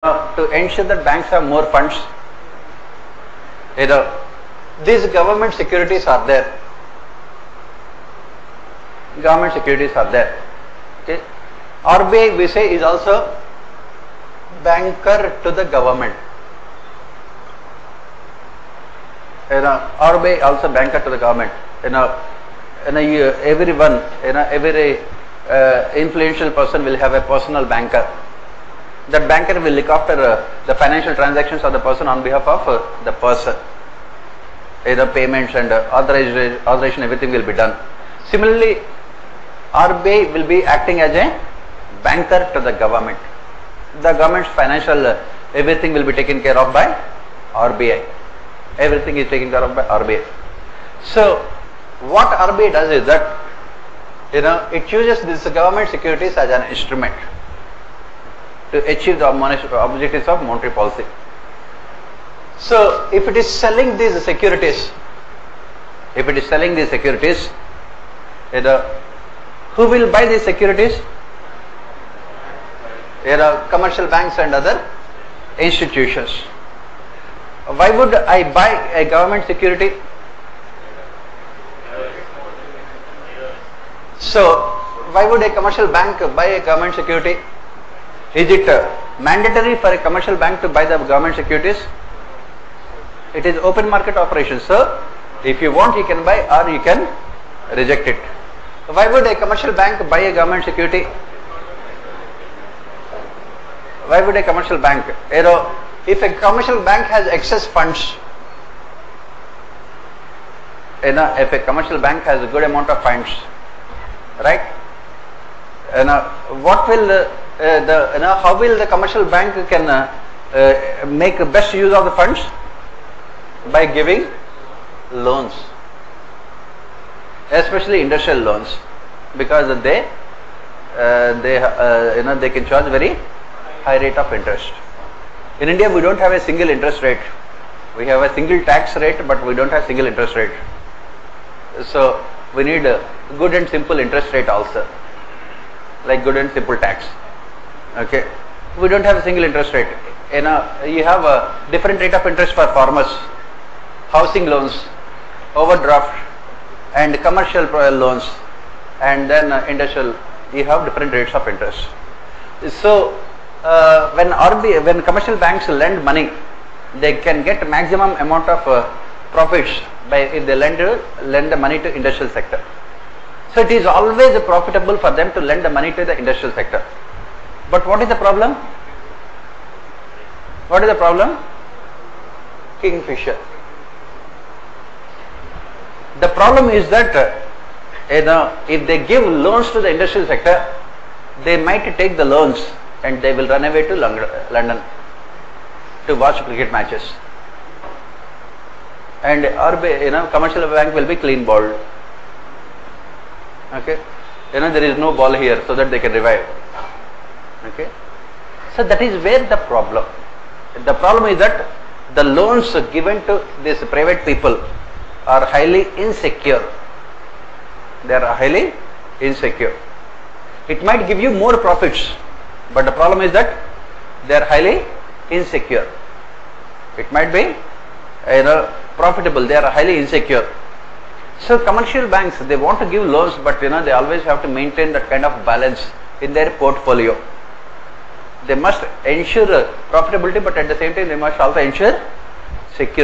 to ensure that banks have more funds, these government securities are there. Government securities are there. Okay. RBI, we say, is also banker to the government. RBI also banker to the government. Everyone, every influential person will have a personal banker. That banker will look after the financial transactions of the person on behalf of the person. Either payments and authorization, everything will be done. Similarly, RBI will be acting as a banker to the government. The government's financial, everything will be taken care of by RBI. Everything is taken care of by RBI. So, what RBI does is that, it uses these government securities as an instrument to achieve the objectives of monetary policy. So, if it is selling these securities, who will buy these securities? Commercial banks and other institutions. Why would I buy a government security? So, why would a commercial bank buy a government security? Is it mandatory for a commercial bank to buy the government securities? It is open market operation. So, if you want, you can buy or you can reject it. Why would a commercial bank buy a government security? Why would a commercial bank? If a commercial bank has excess funds, if a commercial bank has a good amount of funds, right? What will how will the commercial bank can make best use of the funds? By giving loans, especially industrial loans, because they can charge very high rate of interest. In India, we don't have a single interest rate. We have a single tax rate, but we don't have single interest rate. So we need a good and simple interest rate also, like good and simple tax. Okay, we don't have a single interest rate. You have a different rate of interest for farmers, housing loans, overdraft, and commercial loans, and then industrial. You have different rates of interest. So when commercial banks lend money, they can get maximum amount of profits by if they lend the money to industrial sector. So it is always profitable for them to lend the money to the industrial sector. But what is the problem? What is the problem? Kingfisher. The problem is that if they give loans to the industrial sector, they might take the loans and they will run away to London to watch cricket matches. And commercial bank will be clean balled. Okay, there is no ball here, so that they can revive. Okay, so that is where the problem. The problem is that the loans given to these private people are highly insecure. They are highly insecure. It might give you more profits, but the problem is that they are highly insecure. It might be profitable, they are highly insecure. So commercial banks, they want to give loans, but they always have to maintain that kind of balance in their portfolio. They must ensure profitability, but at the same time they must also ensure security.